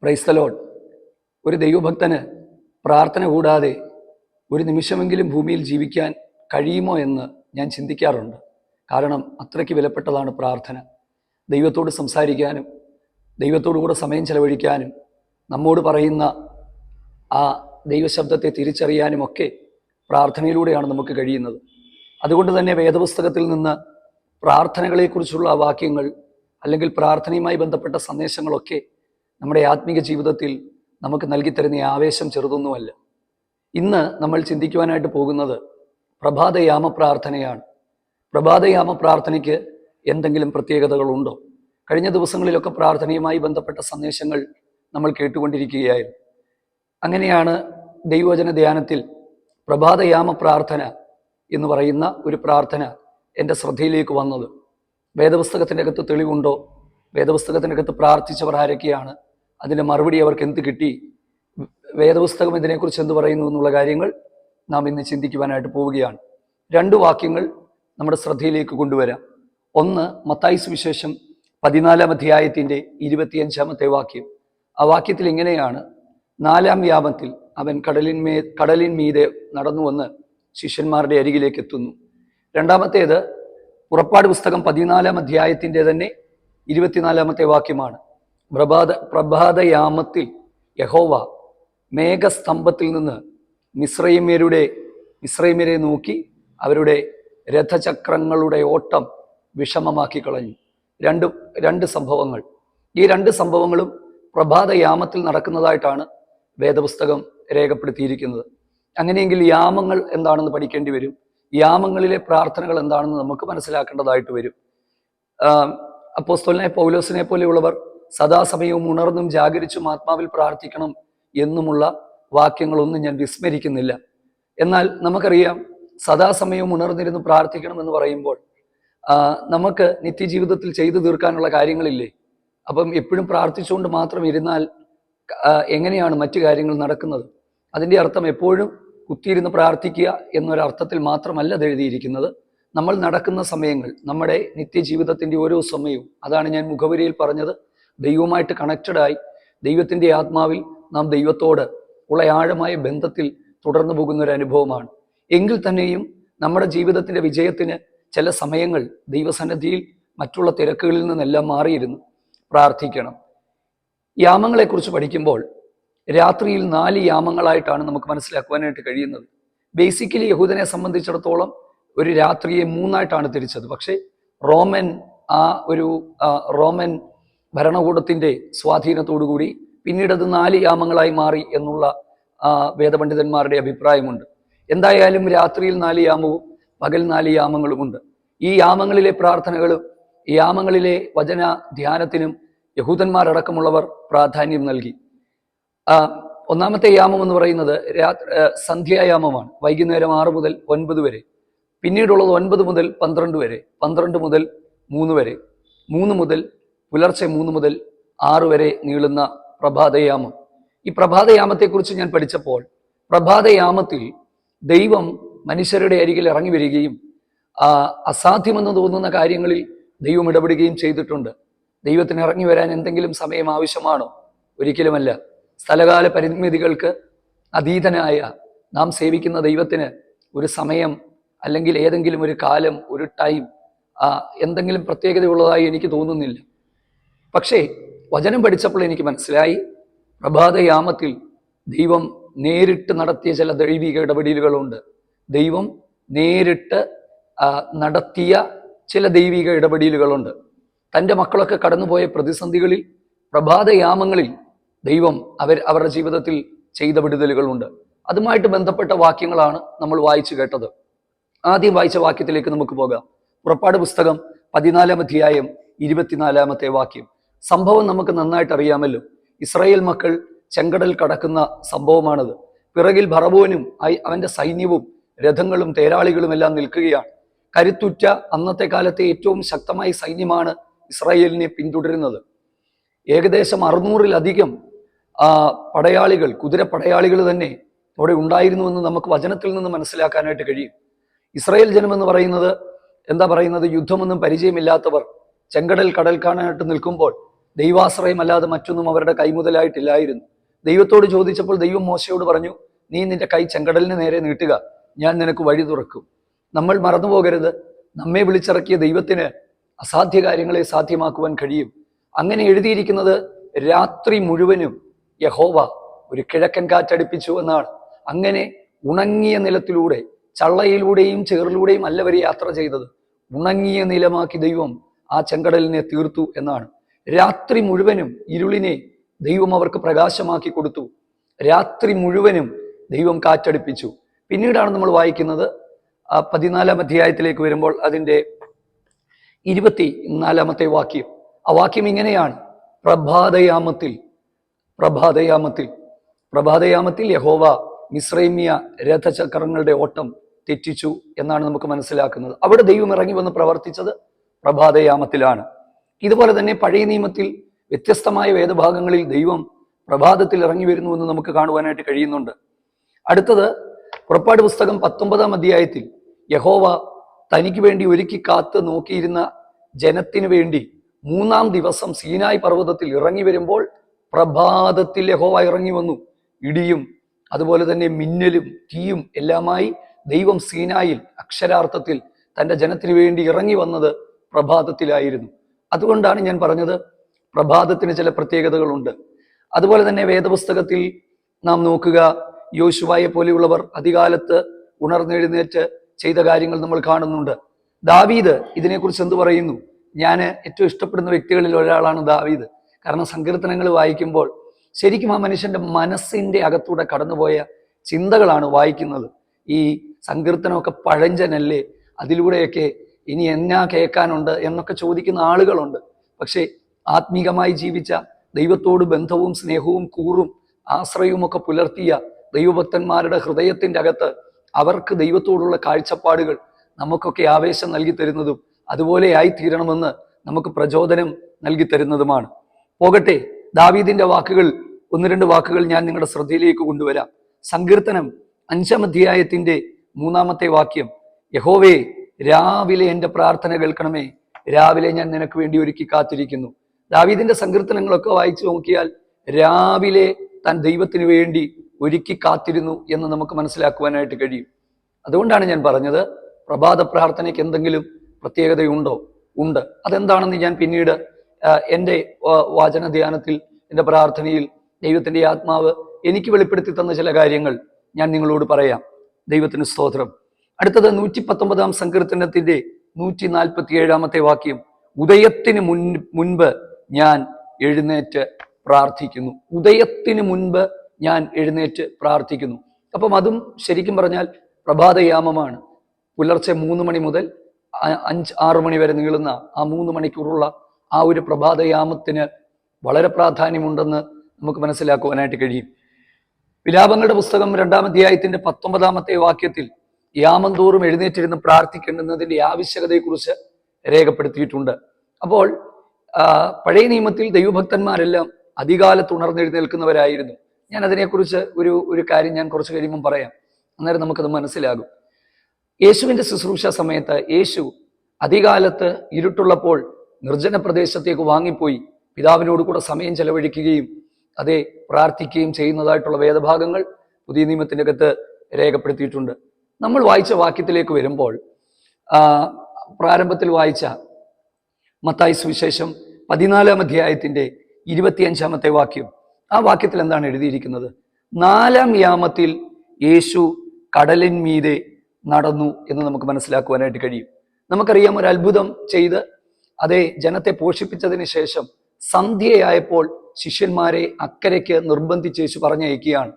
Praise the Lord. ഒരു ദൈവഭക്തന് പ്രാർത്ഥന കൂടാതെ ഒരു നിമിഷമെങ്കിലും ഭൂമിയിൽ ജീവിക്കാൻ കഴിയുമോ എന്ന് ഞാൻ ചിന്തിക്കാറുണ്ട്. കാരണം അത്രയ്ക്ക് വിലപ്പെട്ടതാണ് പ്രാർത്ഥന. ദൈവത്തോട് സംസാരിക്കാനും ദൈവത്തോടു കൂടെ സമയം ചെലവഴിക്കാനും നമ്മോട് പറയുന്ന ആ ദൈവശബ്ദത്തെ തിരിച്ചറിയാനുമൊക്കെ പ്രാർത്ഥനയിലൂടെയാണ് നമുക്ക് കഴിയുന്നത്. അതുകൊണ്ട് തന്നെ വേദപുസ്തകത്തിൽ നിന്ന് പ്രാർത്ഥനകളെക്കുറിച്ചുള്ള വാക്യങ്ങൾ അല്ലെങ്കിൽ പ്രാർത്ഥനയുമായി ബന്ധപ്പെട്ട സന്ദേശങ്ങളൊക്കെ നമ്മുടെ ആത്മീക ജീവിതത്തിൽ നമുക്ക് നൽകിത്തരുന്ന ആവേശം ചെറുതൊന്നുമല്ല. ഇന്ന് നമ്മൾ ചിന്തിക്കുവാനായിട്ട് പോകുന്നത് പ്രഭാതയാമ പ്രാർത്ഥനയാണ്. പ്രഭാതയാമ പ്രാർത്ഥനയ്ക്ക് എന്തെങ്കിലും പ്രത്യേകതകളുണ്ടോ? കഴിഞ്ഞ ദിവസങ്ങളിലൊക്കെ പ്രാർത്ഥനയുമായി ബന്ധപ്പെട്ട സന്ദേശങ്ങൾ നമ്മൾ കേട്ടുകൊണ്ടിരിക്കുകയായിരുന്നു. അങ്ങനെയാണ് ദൈവവചന ധ്യാനത്തിൽ പ്രഭാതയാമ പ്രാർത്ഥന എന്ന് പറയുന്ന ഒരു പ്രാർത്ഥന എൻ്റെ ശ്രദ്ധയിലേക്ക് വന്നത്. വേദപുസ്തകത്തിൻ്റെ അകത്ത് തെളിവുണ്ടോ? വേദപുസ്തകത്തിൻ്റെ അകത്ത് പ്രാർത്ഥിച്ചവർ ആരൊക്കെയാണ്? അതിൻ്റെ മറുപടി അവർക്ക് എന്ത് കിട്ടി? വേദപുസ്തകം ഇതിനെക്കുറിച്ച് എന്ത് പറയുന്നു എന്നുള്ള കാര്യങ്ങൾ നാം ഇന്ന് ചിന്തിക്കുവാനായിട്ട് പോവുകയാണ്. 2 വാക്യങ്ങൾ നമ്മുടെ ശ്രദ്ധയിലേക്ക് കൊണ്ടുവരാം. ഒന്ന്, മത്തായി സുവിശേഷം 14-ാം അധ്യായത്തിൻ്റെ 25-ാമത്തെ വാക്യം. ആ വാക്യത്തിൽ ഇങ്ങനെയാണ്: 4-ാം യാമത്തിൽ അവൻ കടലിന്മീതെ നടന്നു വന്ന് ശിഷ്യന്മാരുടെ അരികിലേക്ക് എത്തുന്നു. രണ്ടാമത്തേത് പുറപ്പാട് പുസ്തകം 14-ാം അധ്യായത്തിൻ്റെ തന്നെ 24-ാമത്തെ വാക്യമാണ്. പ്രഭാതയാമത്തിൽ യഹോവ മേഘസ്തംഭത്തിൽ നിന്ന് മിസ്രയീമ്യരെ നോക്കി അവരുടെ രഥചക്രങ്ങളുടെ ഓട്ടം വിഷമമാക്കി കളഞ്ഞു. രണ്ട് സംഭവങ്ങൾ. ഈ 2 സംഭവങ്ങളും പ്രഭാതയാമത്തിൽ നടക്കുന്നതായിട്ടാണ് വേദപുസ്തകം രേഖപ്പെടുത്തിയിരിക്കുന്നത്. അങ്ങനെയെങ്കിൽ യാമങ്ങൾ എന്താണെന്ന് പഠിക്കേണ്ടി വരും. യാമങ്ങളിലെ പ്രാർത്ഥനകൾ എന്താണെന്ന് നമുക്ക് മനസ്സിലാക്കേണ്ടതായിട്ട് വരും. അപ്പോസ്തലനായ പൗലോസിനെ പോലെയുള്ളവർ സദാസമയവും ഉണർന്നും ജാഗരിച്ചും ആത്മാവിൽ പ്രാർത്ഥിക്കണം എന്നുമുള്ള വാക്യങ്ങളൊന്നും ഞാൻ വിസ്മരിക്കുന്നില്ല. എന്നാൽ നമുക്കറിയാം, സദാസമയവും ഉണർന്നിരുന്ന് പ്രാർത്ഥിക്കണം എന്ന് പറയുമ്പോൾ നമുക്ക് നിത്യജീവിതത്തിൽ ചെയ്തു തീർക്കാനുള്ള കാര്യങ്ങളില്ലേ? അപ്പം എപ്പോഴും പ്രാർത്ഥിച്ചുകൊണ്ട് മാത്രം ഇരുന്നാൽ എങ്ങനെയാണ് മറ്റു കാര്യങ്ങൾ നടക്കുന്നത്? അതിൻ്റെ അർത്ഥം എപ്പോഴും കുത്തിയിരുന്ന് പ്രാർത്ഥിക്കുക എന്നൊരർത്ഥത്തിൽ മാത്രമല്ല അത് എഴുതിയിരിക്കുന്നത്. നമ്മൾ നടക്കുന്ന സമയങ്ങൾ, നമ്മുടെ നിത്യജീവിതത്തിൻ്റെ ഓരോ സമയവും, അതാണ് ഞാൻ മുഖവരിയിൽ പറഞ്ഞത്, ദൈവവുമായിട്ട് കണക്റ്റഡായി ദൈവത്തിൻ്റെ ആത്മാവിൽ നാം ദൈവത്തോട് ഉള്ള ആഴമായ ബന്ധത്തിൽ തുടർന്നു പോകുന്ന ഒരു അനുഭവമാണ്. എങ്കിൽ തന്നെയും നമ്മുടെ ജീവിതത്തിൻ്റെ വിജയത്തിന് ചില സമയങ്ങൾ ദൈവസന്നിധിയിൽ മറ്റുള്ള തിരക്കുകളിൽ നിന്നെല്ലാം മാറിയിരുന്ന് പ്രാർത്ഥിക്കണം. യാമങ്ങളെക്കുറിച്ച് പഠിക്കുമ്പോൾ രാത്രിയിൽ 4 യാമങ്ങളായിട്ടാണ് നമുക്ക് മനസ്സിലാക്കുവാനായിട്ട് കഴിയുന്നത്. ബേസിക്കലി യഹൂദനെ സംബന്ധിച്ചിടത്തോളം ഒരു രാത്രിയെ 3ആയിട്ടാണ് തിരിച്ചത്. പക്ഷേ റോമൻ ഭരണകൂടത്തിൻ്റെ സ്വാധീനത്തോടുകൂടി പിന്നീട് അത് 4 യാമങ്ങളായി മാറി എന്നുള്ള വേദപണ്ഡിതന്മാരുടെ അഭിപ്രായമുണ്ട്. എന്തായാലും രാത്രിയിൽ 4 യാമവും പകൽ 4 യാമങ്ങളുമുണ്ട്. ഈ യാമങ്ങളിലെ പ്രാർത്ഥനകളും ഈ യാമങ്ങളിലെ വചന ധ്യാനത്തിനും യഹൂദന്മാരടക്കമുള്ളവർ പ്രാധാന്യം നൽകി. ഒന്നാമത്തെ യാമം എന്ന് പറയുന്നത് സന്ധ്യായാമമാണ്. വൈകുന്നേരം 6 മുതൽ 9 വരെ. പിന്നീടുള്ളത് 9 മുതൽ 12 വരെ, 12 മുതൽ 3 വരെ, 3 മുതൽ പുലർച്ചെ 3 മുതൽ 6 വരെ നീളുന്ന പ്രഭാതയാമം. ഈ പ്രഭാതയാമത്തെക്കുറിച്ച് ഞാൻ പഠിച്ചപ്പോൾ പ്രഭാതയാമത്തിൽ ദൈവം മനുഷ്യരുടെ അരികിൽ ഇറങ്ങി വരികയും അസാധ്യമെന്ന് തോന്നുന്ന കാര്യങ്ങളിൽ ദൈവം ഇടപെടുകയും ചെയ്തിട്ടുണ്ട്. ദൈവത്തിന് ഇറങ്ങി വരാൻ എന്തെങ്കിലും സമയം ആവശ്യമാണോ? ഒരിക്കലുമല്ല. സ്ഥലകാല പരിമിതികൾക്ക് അതീതനായ നാം സേവിക്കുന്ന ദൈവത്തിന് ഒരു സമയം അല്ലെങ്കിൽ ഏതെങ്കിലും ഒരു കാലം, ഒരു ടൈം എന്തെങ്കിലും പ്രത്യേകതയുള്ളതായി എനിക്ക് തോന്നുന്നില്ല. പക്ഷേ വചനം പഠിച്ചപ്പോൾ എനിക്ക് മനസ്സിലായി, പ്രഭാതയാമത്തിൽ ദൈവം നേരിട്ട് നടത്തിയ ചില ദൈവിക ഇടപെടലുകളുണ്ട്. ദൈവം നേരിട്ട് നടത്തിയ ചില ദൈവിക ഇടപെടലുകളുണ്ട്. തൻ്റെ മക്കളൊക്കെ കടന്നുപോയ പ്രതിസന്ധികളിൽ പ്രഭാതയാമങ്ങളിൽ ദൈവം അവരുടെ ജീവിതത്തിൽ ചെയ്ത വിടുതലുകളുണ്ട്. അതുമായിട്ട് ബന്ധപ്പെട്ട വാക്യങ്ങളാണ് നമ്മൾ വായിച്ചു കേട്ടത്. ആദ്യം വായിച്ച വാക്യത്തിലേക്ക് നമുക്ക് പോകാം. പുറപ്പാട് പുസ്തകം 14-ാം അധ്യായം 24-ാമത്തെ വാക്യം. സംഭവം നമുക്ക് നന്നായിട്ട് അറിയാമല്ലോ. ഇസ്രായേൽ മക്കൾ ചെങ്കടൽ കടക്കുന്ന സംഭവമാണത്. പിറകിൽ ഫറവോനും അവന്റെ സൈന്യവും രഥങ്ങളും തേരാളികളും എല്ലാം നിൽക്കുകയാണ്. കരുത്തുറ്റ അന്നത്തെ കാലത്തെ ഏറ്റവും ശക്തമായ സൈന്യമാണ് ഇസ്രായേലിനെ പിന്തുടരുന്നത്. ഏകദേശം 600-ലധികം പടയാളികൾ, കുതിരപ്പടയാളികൾ തന്നെ അവിടെ ഉണ്ടായിരുന്നുവെന്ന് നമുക്ക് വചനത്തിൽ നിന്ന് മനസ്സിലാക്കാനായിട്ട് കഴിയും. ഇസ്രായേൽ ജനമെന്ന് പറയുന്നത് യുദ്ധമൊന്നും പരിചയമില്ലാത്തവർ ചെങ്കടൽ കടൽ കാണാനായിട്ട് നിൽക്കുമ്പോൾ ദൈവാശ്രയമല്ലാതെ മറ്റൊന്നും അവരുടെ കൈമുതലായിട്ടില്ലായിരുന്നു. ദൈവത്തോട് ചോദിച്ചപ്പോൾ ദൈവം മോശയോട് പറഞ്ഞു, നീ നിന്റെ കൈ ചെങ്കടലിന് നേരെ നീട്ടുക, ഞാൻ നിനക്ക് വഴി തുറക്കും. നമ്മൾ മറന്നുപോകരുത്, നമ്മെ വിളിച്ചിറക്കിയ ദൈവത്തിന് അസാധ്യ കാര്യങ്ങളെ സാധ്യമാക്കുവാൻ കഴിയും. അങ്ങനെ എഴുതിയിരിക്കുന്നത് രാത്രി മുഴുവനും യഹോവ ഒരു കിഴക്കൻ കാറ്റടിപ്പിച്ചു എന്നാണ്. അങ്ങനെ ഉണങ്ങിയ നിലത്തിലൂടെ, ചള്ളയിലൂടെയും ചേറിലൂടെയും അല്ല അവർ യാത്ര ചെയ്തത്, ഉണങ്ങിയ നിലമാക്കി ദൈവം ആ ചെങ്കടലിനെ തീർത്തു എന്നാണ്. രാത്രി മുഴുവനും ഇരുളിനെ ദൈവം അവർക്ക് പ്രകാശമാക്കി കൊടുത്തു. രാത്രി മുഴുവനും ദൈവം കാറ്റടിപ്പിച്ചു. പിന്നീടാണ് നമ്മൾ വായിക്കുന്നത് 14-ാം അധ്യായത്തിലേക്ക് വരുമ്പോൾ അതിൻ്റെ 24-ാമത്തെ വാക്യം. ആ വാക്യം ഇങ്ങനെയാണ്: പ്രഭാതയാമത്തിൽ യഹോവ മിസ്രൈമ്യ രഥചക്രങ്ങളുടെ ഓട്ടം തെറ്റിച്ചു എന്നാണ് നമുക്ക് മനസ്സിലാക്കുന്നത്. അവിടെ ദൈവം ഇറങ്ങി വന്ന് പ്രവർത്തിച്ചത് പ്രഭാതയാമത്തിലാണ്. ഇതുപോലെ തന്നെ പഴയ നിയമത്തിൽ വ്യത്യസ്തമായ വേദഭാഗങ്ങളിൽ ദൈവം പ്രഭാതത്തിൽ ഇറങ്ങി വരുന്നു എന്ന് നമുക്ക് കാണുവാനായിട്ട് കഴിയുന്നുണ്ട്. അടുത്തത് പുറപ്പാട് പുസ്തകം 19-ാം അധ്യായത്തിൽ യഹോവ തനിക്ക് വേണ്ടി ഒരുക്കി കാത്ത് നോക്കിയിരുന്ന ജനത്തിന് വേണ്ടി 3-ാം ദിവസം സീനായ് പർവ്വതത്തിൽ ഇറങ്ങി വരുമ്പോൾ പ്രഭാതത്തിൽ യഹോവ ഇറങ്ങി വന്നു. ഇടിയും അതുപോലെ തന്നെ മിന്നലും തീയും എല്ലാമായി ദൈവം സീനായിൽ അക്ഷരാർത്ഥത്തിൽ തൻ്റെ ജനത്തിന് വേണ്ടി ഇറങ്ങി വന്നത് പ്രഭാതത്തിലായിരുന്നു. അതുകൊണ്ടാണ് ഞാൻ പറഞ്ഞത് പ്രഭാതത്തിന് ചില പ്രത്യേകതകളുണ്ട്. അതുപോലെ തന്നെ വേദപുസ്തകത്തിൽ നാം നോക്കുക, യോശുവയെ പോലെയുള്ളവർ അധികാലത്ത് ഉണർന്നെഴുന്നേറ്റ് ചെയ്ത കാര്യങ്ങൾ നമ്മൾ കാണുന്നുണ്ട്. ദാവീദ് ഇതിനെക്കുറിച്ച് എന്ത് പറയുന്നു? ഞാൻ ഏറ്റവും ഇഷ്ടപ്പെടുന്ന വ്യക്തികളിൽ ഒരാളാണ് ദാവീദ്. കാരണം സങ്കീർത്തനങ്ങൾ വായിക്കുമ്പോൾ ശരിക്കും ആ മനുഷ്യന്റെ മനസ്സിന്റെ അകത്തൂടെ കടന്നുപോയ ചിന്തകളാണ് വായിക്കുന്നത്. ഈ സങ്കീർത്തനമൊക്കെ പഴഞ്ചനല്ലേ, അതിലൂടെയൊക്കെ ഇനി എന്നാ കേൾക്കാനുണ്ട് എന്നൊക്കെ ചോദിക്കുന്ന ആളുകളുണ്ട്. പക്ഷേ ആത്മീകമായി ജീവിച്ച, ദൈവത്തോട് ബന്ധവും സ്നേഹവും കൂറും ആശ്രയവും ഒക്കെ പുലർത്തിയ ദൈവഭക്തന്മാരുടെ ഹൃദയത്തിന്റെ അകത്ത് അവർക്ക് ദൈവത്തോടുള്ള കാഴ്ചപ്പാടുകൾ നമുക്കൊക്കെ ആവേശം നൽകി തരുന്നതും അതുപോലെ ആയിത്തീരണമെന്ന് നമുക്ക് പ്രചോദനം നൽകി തരുന്നതുമാണ്. പോകട്ടെ, ദാവീദിന്റെ വാക്കുകൾ, 1-2 വാക്കുകൾ ഞാൻ നിങ്ങളുടെ ശ്രദ്ധയിലേക്ക് കൊണ്ടുവരാം. സങ്കീർത്തനം 5-ാം അധ്യായത്തിന്റെ 3-ാമത്തെ വാക്യം: യഹോവേ, രാവിലെ എൻ്റെ പ്രാർത്ഥന കേൾക്കണമേ, രാവിലെ ഞാൻ നിനക്ക് വേണ്ടി ഒരുക്കി കാത്തിരിക്കുന്നു. ദാവീദിന്റെ സങ്കീർത്തനങ്ങളൊക്കെ വായിച്ചു നോക്കിയാൽ രാവിലെ താൻ ദൈവത്തിന് വേണ്ടി ഒരുക്കി കാത്തിരുന്നു എന്ന് നമുക്ക് മനസ്സിലാക്കുവാനായിട്ട് കഴിയും. അതുകൊണ്ടാണ് ഞാൻ പറഞ്ഞത്, പ്രഭാത പ്രാർത്ഥനയ്ക്ക് എന്തെങ്കിലും പ്രത്യേകതയുണ്ടോ? ഉണ്ട്. അതെന്താണെന്ന് ഞാൻ പിന്നീട് എൻ്റെ വാചന ധ്യാനത്തിൽ, എൻ്റെ പ്രാർത്ഥനയിൽ ദൈവത്തിൻ്റെ ആത്മാവ് എനിക്ക് വെളിപ്പെടുത്തി തന്ന ചില കാര്യങ്ങൾ ഞാൻ നിങ്ങളോട് പറയാം. ദൈവത്തിന് സ്തോത്രം. അടുത്തത് 119-ാം സങ്കീർത്തനത്തിന്റെ 147-ാമത്തെ വാക്യം: ഉദയത്തിന് മുൻപ് ഞാൻ എഴുന്നേറ്റ് പ്രാർത്ഥിക്കുന്നു. ഉദയത്തിന് മുൻപ് ഞാൻ എഴുന്നേറ്റ് പ്രാർത്ഥിക്കുന്നു. അപ്പം അതും ശരിക്കും പറഞ്ഞാൽ പ്രഭാതയാമമാണ്. പുലർച്ചെ 3 മണി മുതൽ 5-6 മണി വരെ നീളുന്ന ആ 3 മണിക്കൂറുള്ള ആ ഒരു പ്രഭാതയാമത്തിന് വളരെ പ്രാധാന്യമുണ്ടെന്ന് നമുക്ക് മനസ്സിലാക്കുവാനായിട്ട് കഴിയും. വിലാപങ്ങളുടെ പുസ്തകം 2-ാം അധ്യായത്തിന്റെ 19-ാമത്തെ വാക്യത്തിൽ യാമം തോറും എഴുന്നേറ്റിരുന്ന് പ്രാർത്ഥിക്കേണ്ടുന്നതിന്റെ ആവശ്യകതയെക്കുറിച്ച് രേഖപ്പെടുത്തിയിട്ടുണ്ട്. അപ്പോൾ പഴയ നിയമത്തിൽ ദൈവഭക്തന്മാരെല്ലാം അധികാലത്ത് ഉണർന്നെഴുന്നേൽക്കുന്നവരായിരുന്നു. ഞാൻ അതിനെക്കുറിച്ച് ഒരു കാര്യം ഞാൻ കുറച്ച് കഴിയുമ്പം പറയാം, അന്നേരം നമുക്കത് മനസ്സിലാകും. യേശുവിന്റെ ശുശ്രൂഷ സമയത്ത് യേശു അധികാലത്ത് ഇരുട്ടുള്ളപ്പോൾ നിർജ്ജന പ്രദേശത്തേക്ക് വാങ്ങിപ്പോയി പിതാവിനോട് കൂടെ സമയം ചെലവഴിക്കുകയും അതേ പ്രാർത്ഥിക്കുകയും ചെയ്യുന്നതായിട്ടുള്ള വേദഭാഗങ്ങൾ പുതിയ നിയമത്തിൻ്റെ അകത്ത് രേഖപ്പെടുത്തിയിട്ടുണ്ട്. നമ്മൾ വായിച്ച വാക്യത്തിലേക്ക് വരുമ്പോൾ പ്രാരംഭത്തിൽ വായിച്ച മത്തായി സുവിശേഷം 14-ാം അധ്യായത്തിന്റെ 25-ാമത്തെ വാക്യം, ആ വാക്യത്തിൽ എന്താണ് എഴുതിയിരിക്കുന്നത്? 4-ാം യാമത്തിൽ യേശു കടലിന്മീതെ നടന്നു എന്ന് നമുക്ക് മനസ്സിലാക്കുവാനായിട്ട് കഴിയും. നമുക്കറിയാം, ഒരു അത്ഭുതം ചെയ്ത് അതേ ജനത്തെ പോഷിപ്പിച്ചതിന് ശേഷം സന്ധ്യയായപ്പോൾ ശിഷ്യന്മാരെ അക്കരയ്ക്ക് നിർബന്ധിച്ച് യേശു പറഞ്ഞയക്കുകയാണ്.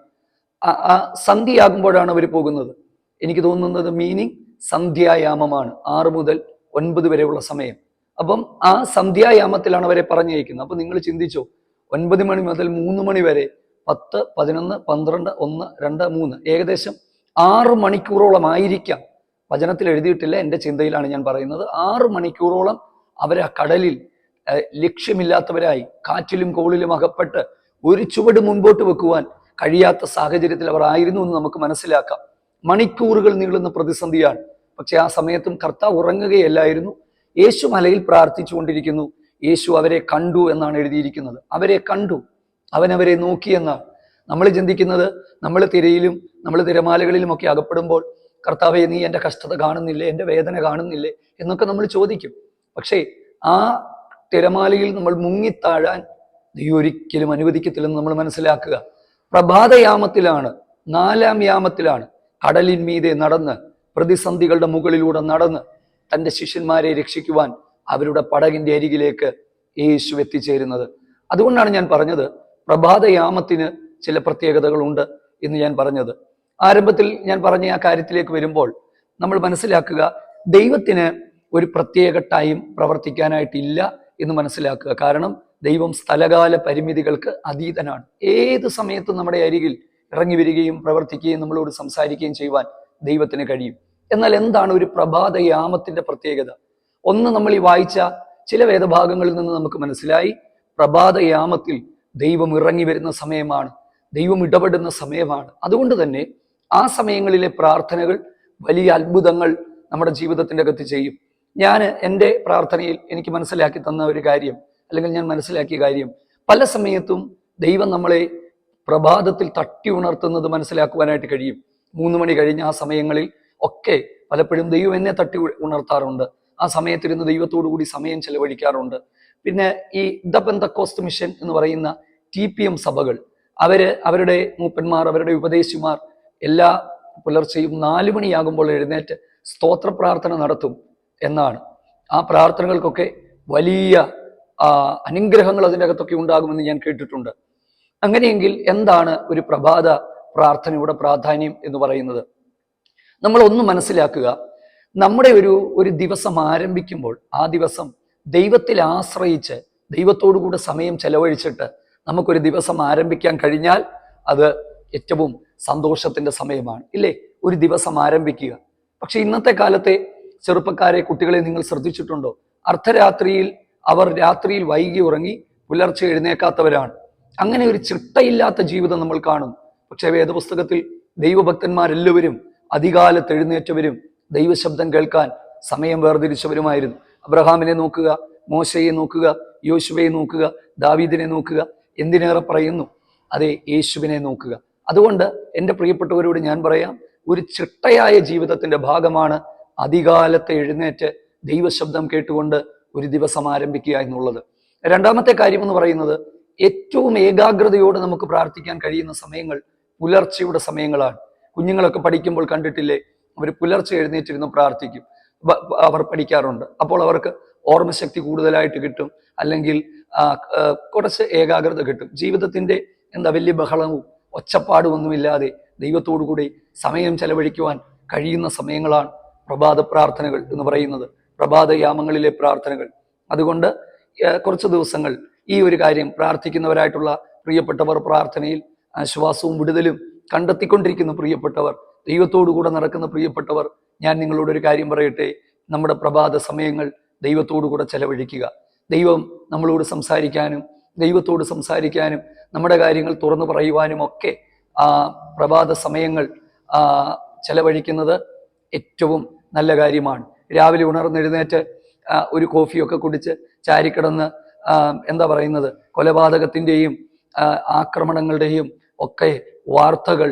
ആ സന്ധ്യയാകുമ്പോഴാണ് അവർ പോകുന്നത്. എനിക്ക് തോന്നുന്നത് മീനിങ് സന്ധ്യായാമമാണ്, 6 മുതൽ 9 വരെയുള്ള സമയം. അപ്പം ആ സന്ധ്യായാമത്തിലാണ് അവരെ പറഞ്ഞയക്കുന്നത്. അപ്പൊ നിങ്ങൾ ചിന്തിച്ചോ, 9 മണി മുതൽ 3 മണി വരെ 10, 11, 12, 1, 2, 3 ഏകദേശം 6 മണിക്കൂറോളം ആയിരിക്കാം. വചനത്തിൽ എഴുതിയിട്ടില്ല, എൻ്റെ ചിന്തയിലാണ് ഞാൻ പറയുന്നത്. 6 മണിക്കൂറോളം അവർ ആ കടലിൽ ലക്ഷ്യമില്ലാത്തവരായി കാറ്റിലും കോളിലും അകപ്പെട്ട് ഒരു ചുവട് മുൻപോട്ട് വെക്കുവാൻ കഴിയാത്ത സാഹചര്യത്തിൽ അവർ ആയിരുന്നു എന്ന് നമുക്ക് മനസ്സിലാക്കാം. മണിക്കൂറുകൾ നീളുന്ന പ്രതിസന്ധിയാണ്. പക്ഷെ ആ സമയത്തും കർത്താവ് ഉറങ്ങുകയല്ലായിരുന്നു. യേശു മലയിൽ പ്രാർത്ഥിച്ചു കൊണ്ടിരിക്കുന്നു. യേശു അവരെ കണ്ടു എന്നാണ് എഴുതിയിരിക്കുന്നത്. അവരെ കണ്ടു, അവനവരെ നോക്കിയെന്നാണ്. നമ്മൾ ചിന്തിക്കുന്നത് നമ്മൾ തിരയിലും നമ്മൾ തിരമാലകളിലും ഒക്കെ അകപ്പെടുമ്പോൾ കർത്താവെ നീ എൻ്റെ കഷ്ടത കാണുന്നില്ലേ, എൻ്റെ വേദന കാണുന്നില്ലേ എന്നൊക്കെ നമ്മൾ ചോദിക്കും. പക്ഷേ ആ തിരമാലയിൽ നമ്മൾ മുങ്ങിത്താഴാൻ ദൈവം ഒരിക്കലും അനുവദിക്കത്തില്ലെന്ന് നമ്മൾ മനസ്സിലാക്കുക. പ്രഭാതയാമത്തിലാണ്, 4-ാം യാമത്തിലാണ് കടലിന്മീതെ നടന്ന് പ്രതിസന്ധികളുടെ മുകളിലൂടെ നടന്ന് തൻ്റെ ശിഷ്യന്മാരെ രക്ഷിക്കുവാൻ അവരുടെ പടകിന്റെ അരികിലേക്ക് യേശു എത്തിച്ചേരുന്നത്. അതുകൊണ്ടാണ് ഞാൻ പറഞ്ഞത് പ്രഭാതയാമത്തിന് ചില പ്രത്യേകതകളുണ്ട് എന്ന് ഞാൻ പറഞ്ഞത്. ആരംഭത്തിൽ ഞാൻ പറഞ്ഞ ആ കാര്യത്തിലേക്ക് വരുമ്പോൾ നമ്മൾ മനസ്സിലാക്കുക, ദൈവത്തിന് ഒരു പ്രത്യേക ടൈം പ്രവർത്തിക്കാനായിട്ടില്ല എന്ന് മനസ്സിലാക്കുക. കാരണം ദൈവം സ്ഥലകാല പരിമിതികൾക്ക് അതീതനാണ്. ഏത് സമയത്തും നമ്മുടെ അരികിൽ ഇറങ്ങി വരികയും പ്രവർത്തിക്കുകയും നമ്മളോട് സംസാരിക്കുകയും ചെയ്യുവാൻ ദൈവത്തിന് കഴിയും. എന്നാൽ എന്താണ് ഒരു പ്രഭാതയാമത്തിന്റെ പ്രത്യേകത? ഒന്ന്, നമ്മൾ ഈ വായിച്ച ചില വേദഭാഗങ്ങളിൽ നിന്ന് നമുക്ക് മനസ്സിലായി, പ്രഭാതയാമത്തിൽ ദൈവം ഇറങ്ങി വരുന്ന സമയമാണ്, ദൈവം ഇടപെടുന്ന സമയമാണ്. അതുകൊണ്ട് തന്നെ ആ സമയങ്ങളിലെ പ്രാർത്ഥനകൾ വലിയ അത്ഭുതങ്ങൾ നമ്മുടെ ജീവിതത്തിൻ്റെ അകത്ത് ചെയ്യും. ഞാൻ എൻ്റെ പ്രാർത്ഥനയിൽ എനിക്ക് മനസ്സിലാക്കി തന്ന ഒരു കാര്യം, അല്ലെങ്കിൽ ഞാൻ മനസ്സിലാക്കിയ കാര്യം, പല സമയത്തും ദൈവം നമ്മളെ പ്രഭാതത്തിൽ തട്ടി ഉണർത്തുന്നത് മനസ്സിലാക്കുവാനായിട്ട് കഴിയും. 3 മണി കഴിഞ്ഞ ആ സമയങ്ങളിൽ ഒക്കെ പലപ്പോഴും ദൈവം എന്നെ തട്ടി ഉണർത്താറുണ്ട്. ആ സമയത്തിരുന്ന് ദൈവത്തോടു കൂടി സമയം ചെലവഴിക്കാറുണ്ട്. പിന്നെ ഈ ദ പെന്തക്കോസ്ത് മിഷൻ എന്ന് പറയുന്ന TPM സഭകൾ, അവരുടെ മൂപ്പന്മാർ, അവരുടെ ഉപദേശിമാർ എല്ലാ പുലർച്ചെയും 4 മണിയാകുമ്പോൾ എഴുന്നേറ്റ് സ്തോത്ര പ്രാർത്ഥന നടത്തും എന്നാണ്. ആ പ്രാർത്ഥനകൾക്കൊക്കെ വലിയ അനുഗ്രഹങ്ങൾ അതിൻ്റെ അകത്തൊക്കെ ഉണ്ടാകുമെന്ന് ഞാൻ കേട്ടിട്ടുണ്ട്. അങ്ങനെയെങ്കിൽ എന്താണ് ഒരു പ്രഭാത പ്രാർത്ഥനയുടെ പ്രാധാന്യം എന്ന് പറയുന്നത്? നമ്മൾ ഒന്ന് മനസ്സിലാക്കുക, നമ്മുടെ ഒരു ദിവസം ആരംഭിക്കുമ്പോൾ ആ ദിവസം ദൈവത്തിൽ ആശ്രയിച്ച് ദൈവത്തോടു കൂടെ സമയം ചെലവഴിച്ചിട്ട് നമുക്കൊരു ദിവസം ആരംഭിക്കാൻ കഴിഞ്ഞാൽ അത് ഏറ്റവും സന്തോഷത്തിന്റെ സമയമാണ്, ഇല്ലേ? ഒരു ദിവസം ആരംഭിക്കുക. പക്ഷെ ഇന്നത്തെ കാലത്തെ ചെറുപ്പക്കാരെ, കുട്ടികളെ നിങ്ങൾ ശ്രദ്ധിച്ചിട്ടുണ്ടോ? അർദ്ധരാത്രിയിൽ അവർ രാത്രിയിൽ വൈകി ഉറങ്ങി പുലർച്ചെ എഴുന്നേക്കാത്തവരാണ്. അങ്ങനെ ഒരു ചിട്ടയില്ലാത്ത ജീവിതം നമ്മൾ കാണും. പക്ഷെ വേദപുസ്തകത്തിൽ ദൈവഭക്തന്മാരെല്ലാവരും അധികാലത്ത് എഴുന്നേറ്റവരും ദൈവശബ്ദം കേൾക്കാൻ സമയം വേർതിരിച്ചവരുമായിരുന്നു. അബ്രഹാമിനെ നോക്കുക, മോശയെ നോക്കുക, യോശുവയെ നോക്കുക, ദാവീദിനെ നോക്കുക, എന്തിനേറെ പറയുന്നു, അതെ, യേശുവിനെ നോക്കുക. അതുകൊണ്ട് എൻ്റെ പ്രിയപ്പെട്ടവരോട് ഞാൻ പറയാം, ഒരു ചിട്ടയായ ജീവിതത്തിന്റെ ഭാഗമാണ് അധികാലത്തെ എഴുന്നേറ്റ് ദൈവശബ്ദം കേട്ടുകൊണ്ട് ഒരു ദിവസം ആരംഭിക്കുക എന്നുള്ളത്. രണ്ടാമത്തെ കാര്യം എന്ന് പറയുന്നത്, ഏറ്റവും ഏകാഗ്രതയോടെ നമുക്ക് പ്രാർത്ഥിക്കാൻ കഴിയുന്ന സമയങ്ങൾ പുലർച്ചയുടെ സമയങ്ങളാണ്. കുഞ്ഞുങ്ങളൊക്കെ പഠിക്കുമ്പോൾ കണ്ടിട്ടില്ലേ, അവർ പുലർച്ചെ എഴുന്നേറ്റിരുന്ന് പ്രാർത്ഥിക്കും. അവർ പഠിക്കാറുണ്ട്. അപ്പോൾ അവർക്ക് ഓർമ്മശക്തി കൂടുതലായിട്ട് കിട്ടും, അല്ലെങ്കിൽ കുറച്ച് ഏകാഗ്രത കിട്ടും. ജീവിതത്തിന്റെ വലിയ ബഹളവും ഒച്ചപ്പാടും ഒന്നുമില്ലാതെ ദൈവത്തോടു കൂടി സമയം ചെലവഴിക്കുവാൻ കഴിയുന്ന സമയങ്ങളാണ് പ്രഭാത പ്രാർത്ഥനകൾ എന്ന് പറയുന്നത്, പ്രഭാതയാമങ്ങളിലെ പ്രാർത്ഥനകൾ. അതുകൊണ്ട് കുറച്ച് ദിവസങ്ങൾ ഈ ഒരു കാര്യം പ്രാർത്ഥിക്കുന്നവരായിട്ടുള്ള പ്രിയപ്പെട്ടവർ, പ്രാർത്ഥനയിൽ ആശ്വാസവും വിടുതലും കണ്ടെത്തിക്കൊണ്ടിരിക്കുന്ന പ്രിയപ്പെട്ടവർ, ദൈവത്തോടു കൂടെ നടക്കുന്ന പ്രിയപ്പെട്ടവർ, ഞാൻ നിങ്ങളോട് ഒരു കാര്യം പറയട്ടെ, നമ്മുടെ പ്രഭാത സമയങ്ങൾ ദൈവത്തോടു കൂടെ ചെലവഴിക്കുക. ദൈവം നമ്മളോട് സംസാരിക്കാനും ദൈവത്തോട് സംസാരിക്കാനും നമ്മുടെ കാര്യങ്ങൾ തുറന്നു പറയുവാനും ഒക്കെ പ്രഭാത സമയങ്ങൾ ചെലവഴിക്കുന്നത് ഏറ്റവും നല്ല കാര്യമാണ്. രാവിലെ ഉണർന്നെഴുന്നേറ്റ് ഒരു കോഫിയൊക്കെ കുടിച്ച് ചാരിക്കിടന്ന് കൊലപാതകത്തിൻ്റെയും ആക്രമണങ്ങളുടെയും ഒക്കെ വാർത്തകൾ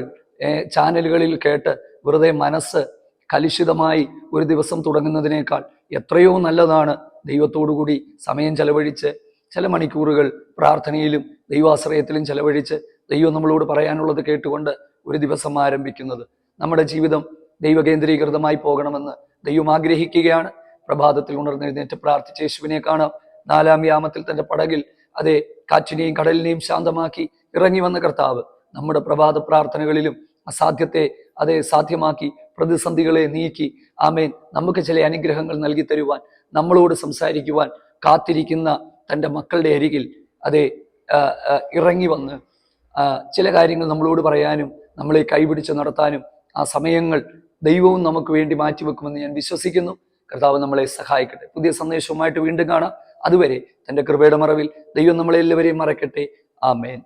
ചാനലുകളിൽ കേട്ട് വെറുതെ മനസ്സ് കലുഷിതമായി ഒരു ദിവസം തുടങ്ങുന്നതിനേക്കാൾ എത്രയോ നല്ലതാണ് ദൈവത്തോടുകൂടി സമയം ചെലവഴിച്ച് ചില മണിക്കൂറുകൾ പ്രാർത്ഥനയിലും ദൈവാശ്രയത്തിലും ചെലവഴിച്ച് ദൈവം നമ്മളോട് പറയാനുള്ളത് കേട്ടുകൊണ്ട് ഒരു ദിവസം ആരംഭിക്കുന്നത്. നമ്മുടെ ജീവിതം ദൈവകേന്ദ്രീകൃതമായി പോകണമെന്ന് ദൈവം ആഗ്രഹിക്കുകയാണ്. പ്രഭാതത്തിൽ ഉണർന്നെഴുന്നേറ്റ് പ്രാർത്ഥിച്ച യേശുവിനെ കാണാം. 4-ാം യാമത്തിൽ തന്റെ പടകിൽ കാറ്റിനെയും കടലിനെയും ശാന്തമാക്കി ഇറങ്ങി വന്ന കർത്താവ് നമ്മുടെ പ്രഭാത പ്രാർത്ഥനകളിലും അസാധ്യത്തെ സാധ്യമാക്കി, പ്രതിസന്ധികളെ നീക്കി, ആമേൻ, നമുക്ക് ചില അനുഗ്രഹങ്ങൾ നൽകി തരുവാൻ, നമ്മളോട് സംസാരിക്കുവാൻ കാത്തിരിക്കുന്ന തൻ്റെ മക്കളുടെ അരികിൽ ഇറങ്ങി വന്ന് ചില കാര്യങ്ങൾ നമ്മളോട് പറയാനും നമ്മളെ കൈപിടിച്ച് നടത്താനും ആ സമയങ്ങൾ ദൈവവും നമുക്ക് വേണ്ടി മാറ്റിവെക്കുമെന്ന് ഞാൻ വിശ്വസിക്കുന്നു. കർത്താവ് നമ്മളെ സഹായിക്കട്ടെ. പുതിയ സന്ദേശവുമായിട്ട് വീണ്ടും കാണാം. അതുവരെ തൻ്റെ കൃപയുടെ മറവിൽ ദൈവം നമ്മളെല്ലാവരെയും മറക്കട്ടെ. ആമേൻ.